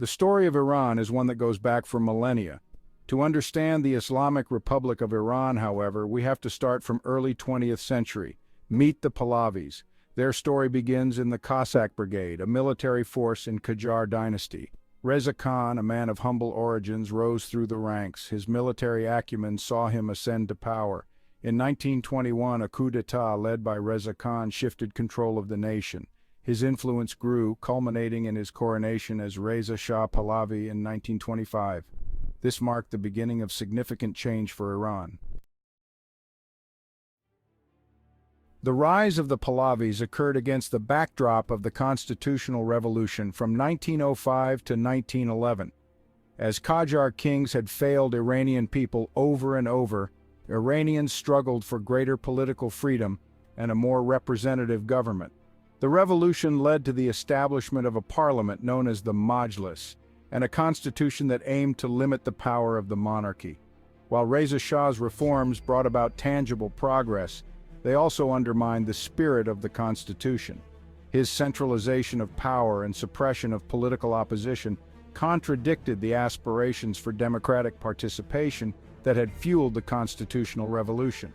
The story of Iran is one that goes back for millennia. To understand the Islamic Republic of Iran, however, we have to start from early 20th century. Meet the Pahlavis. Their story begins in the Cossack Brigade, a military force in Qajar Dynasty. Reza Khan, a man of humble origins, rose through the ranks. His military acumen saw him ascend to power. In 1921, a coup d'etat led by Reza Khan shifted control of the nation. His influence grew, culminating in his coronation as Reza Shah Pahlavi in 1925. This marked the beginning of significant change for Iran. The rise of the Pahlavis occurred against the backdrop of the constitutional revolution from 1905 to 1911. As Qajar kings had failed Iranian people over and over, Iranians struggled for greater political freedom and a more representative government. The revolution led to the establishment of a parliament known as the Majlis, and a constitution that aimed to limit the power of the monarchy. While Reza Shah's reforms brought about tangible progress, they also undermined the spirit of the constitution. His centralization of power and suppression of political opposition contradicted the aspirations for democratic participation that had fueled the constitutional revolution.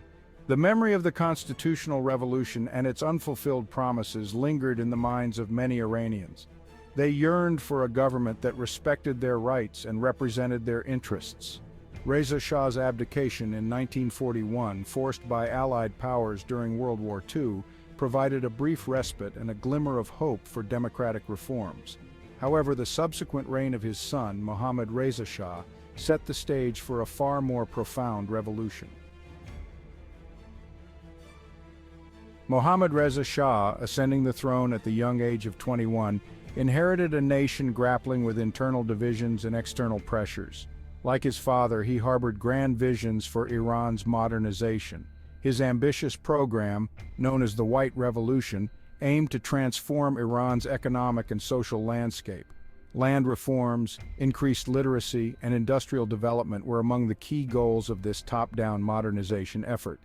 The memory of the constitutional revolution and its unfulfilled promises lingered in the minds of many Iranians. They yearned for a government that respected their rights and represented their interests. Reza Shah's abdication in 1941, forced by Allied powers during World War II, provided a brief respite and a glimmer of hope for democratic reforms. However, the subsequent reign of his son, Mohammad Reza Shah, set the stage for a far more profound revolution. Mohammad Reza Shah, ascending the throne at the young age of 21, inherited a nation grappling with internal divisions and external pressures. Like his father, he harbored grand visions for Iran's modernization. His ambitious program, known as the White Revolution, aimed to transform Iran's economic and social landscape. Land reforms, increased literacy, and industrial development were among the key goals of this top-down modernization effort.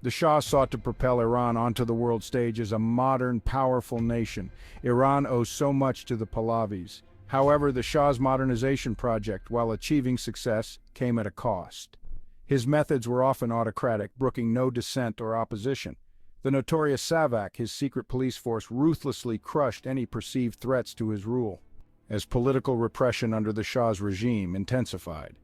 The Shah sought to propel Iran onto the world stage as a modern, powerful nation. Iran owes so much to the Pahlavis. However, the Shah's modernization project, while achieving success, came at a cost. His methods were often autocratic, brooking no dissent or opposition. The notorious SAVAK, his secret police force, ruthlessly crushed any perceived threats to his rule. As political repression under the Shah's regime intensified,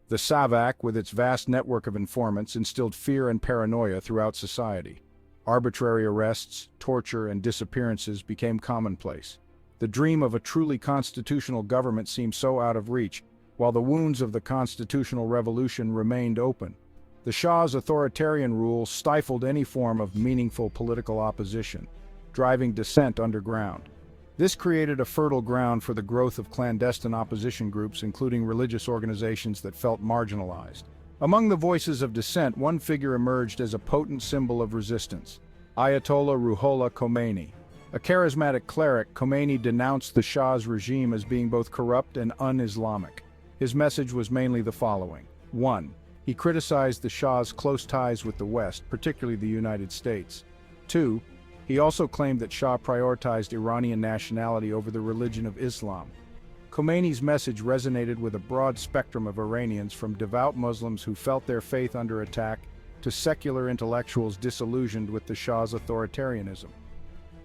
the SAVAK, with its vast network of informants, instilled fear and paranoia throughout society. Arbitrary arrests, torture, and disappearances became commonplace. The dream of a truly constitutional government seemed so out of reach, while the wounds of the constitutional revolution remained open. The Shah's authoritarian rule stifled any form of meaningful political opposition, driving dissent underground. This created a fertile ground for the growth of clandestine opposition groups, including religious organizations that felt marginalized. Among the voices of dissent, one figure emerged as a potent symbol of resistance: Ayatollah Ruhollah Khomeini. A charismatic cleric, Khomeini denounced the Shah's regime as being both corrupt and un-Islamic. His message was mainly the following. 1. He criticized the Shah's close ties with the West, particularly the United States. 2. He also claimed that Shah prioritized Iranian nationality over the religion of Islam. Khomeini's message resonated with a broad spectrum of Iranians, from devout Muslims who felt their faith under attack to secular intellectuals disillusioned with the Shah's authoritarianism.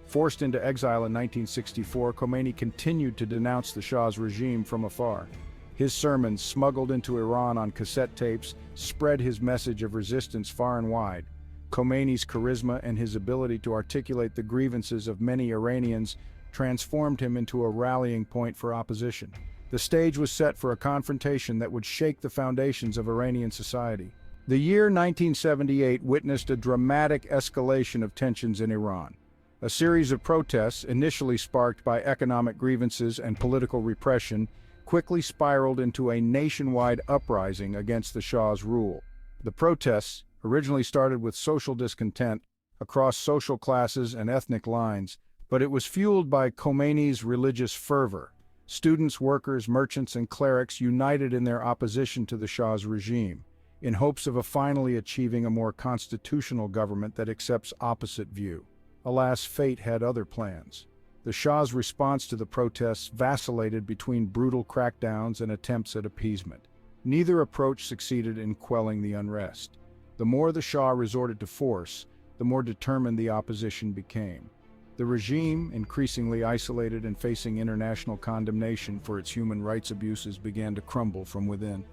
Forced into exile in 1964, Khomeini continued to denounce the Shah's regime from afar. His sermons, smuggled into Iran on cassette tapes, spread his message of resistance far and wide. Khomeini's charisma and his ability to articulate the grievances of many Iranians transformed him into a rallying point for opposition. The stage was set for a confrontation that would shake the foundations of Iranian society. The year 1978 witnessed a dramatic escalation of tensions in Iran. A series of protests, initially sparked by economic grievances and political repression, quickly spiraled into a nationwide uprising against the Shah's rule. The protests, originally started with social discontent across social classes and ethnic lines, but it was fueled by Khomeini's religious fervor. Students, workers, merchants, and clerics united in their opposition to the Shah's regime, in hopes of finally achieving a more constitutional government that accepts opposite view. Alas, fate had other plans. The Shah's response to the protests vacillated between brutal crackdowns and attempts at appeasement. Neither approach succeeded in quelling the unrest. The more the Shah resorted to force, the more determined the opposition became. The regime, increasingly isolated and facing international condemnation for its human rights abuses, began to crumble from within.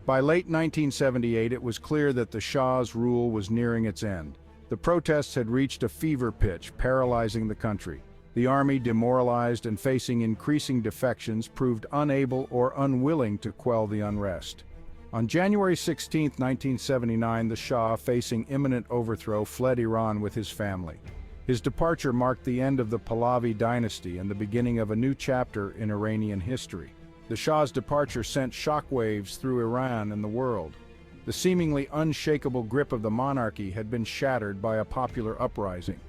By late 1978, it was clear that the Shah's rule was nearing its end. The protests had reached a fever pitch, paralyzing the country. The army, demoralized and facing increasing defections, proved unable or unwilling to quell the unrest. On January 16, 1979, the Shah, facing imminent overthrow, fled Iran with his family. His departure marked the end of the Pahlavi dynasty and the beginning of a new chapter in Iranian history. The Shah's departure sent shockwaves through Iran and the world. The seemingly unshakable grip of the monarchy had been shattered by a popular uprising.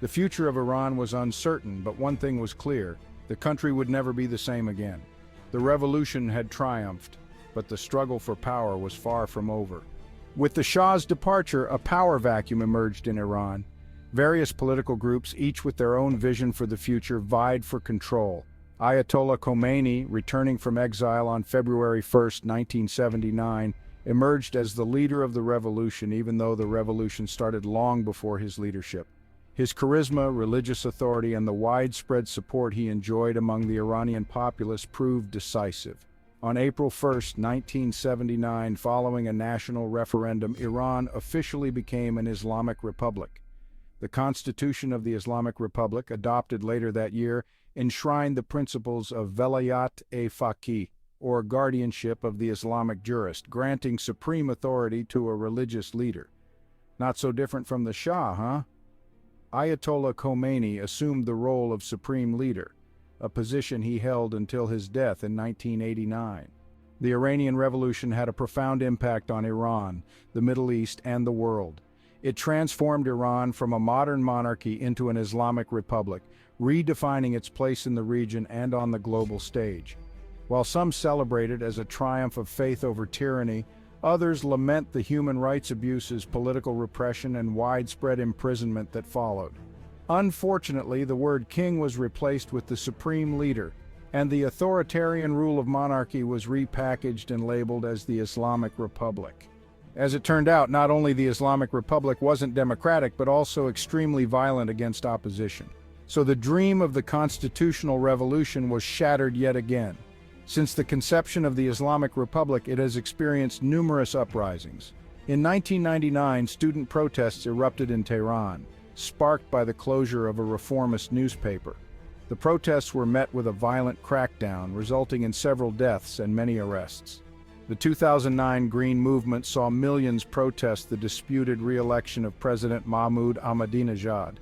The future of Iran was uncertain, but one thing was clear: the country would never be the same again. The revolution had triumphed, but the struggle for power was far from over. With the Shah's departure, a power vacuum emerged in Iran. Various political groups, each with their own vision for the future, vied for control. Ayatollah Khomeini, returning from exile on February 1, 1979, emerged as the leader of the revolution, even though the revolution started long before his leadership. His charisma, religious authority, and the widespread support he enjoyed among the Iranian populace proved decisive. On April 1, 1979, following a national referendum, Iran officially became an Islamic republic. The Constitution of the Islamic Republic, adopted later that year, enshrined the principles of velayat-e-faqih, or guardianship of the Islamic jurist, granting supreme authority to a religious leader. Not so different from the Shah, huh? Ayatollah Khomeini assumed the role of supreme leader, a position he held until his death in 1989. The Iranian Revolution had a profound impact on Iran, the Middle East, and the world. It transformed Iran from a modern monarchy into an Islamic republic, redefining its place in the region and on the global stage. While some celebrate it as a triumph of faith over tyranny, others lament the human rights abuses, political repression, and widespread imprisonment that followed. Unfortunately, the word king was replaced with the supreme leader, and the authoritarian rule of monarchy was repackaged and labeled as the Islamic Republic. As it turned out, not only the Islamic Republic wasn't democratic, but also extremely violent against opposition. So the dream of the constitutional revolution was shattered yet again. Since the conception of the Islamic Republic, it has experienced numerous uprisings. In 1999, student protests erupted in Tehran, sparked by the closure of a reformist newspaper. The protests were met with a violent crackdown, resulting in several deaths and many arrests. The 2009 Green Movement saw millions protest the disputed re-election of President Mahmoud Ahmadinejad.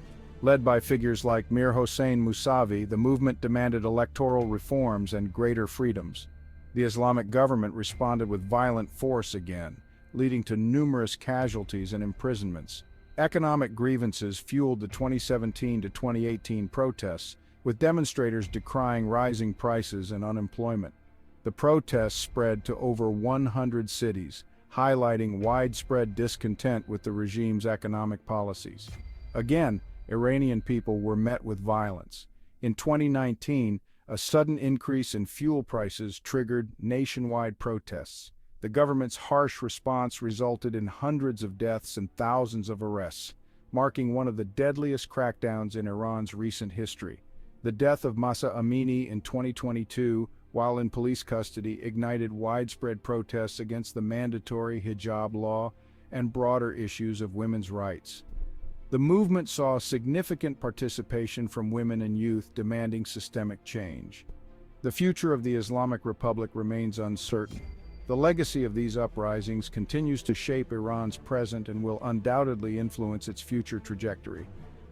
Led by figures like Mir Hossein Mousavi, the movement demanded electoral reforms and greater freedoms. The Islamic government responded with violent force again, leading to numerous casualties and imprisonments. Economic grievances fueled the 2017 to 2018 protests, with demonstrators decrying rising prices and unemployment. The protests spread to over 100 cities, highlighting widespread discontent with the regime's economic policies. Again, Iranian people were met with violence. In 2019, a sudden increase in fuel prices triggered nationwide protests. The government's harsh response resulted in hundreds of deaths and thousands of arrests, marking one of the deadliest crackdowns in Iran's recent history. The death of Mahsa Amini in 2022, while in police custody, ignited widespread protests against the mandatory hijab law and broader issues of women's rights. The movement saw significant participation from women and youth demanding systemic change. The future of the Islamic Republic remains uncertain. The legacy of these uprisings continues to shape Iran's present and will undoubtedly influence its future trajectory.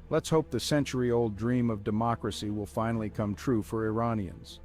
Let's hope the century-old dream of democracy will finally come true for Iranians.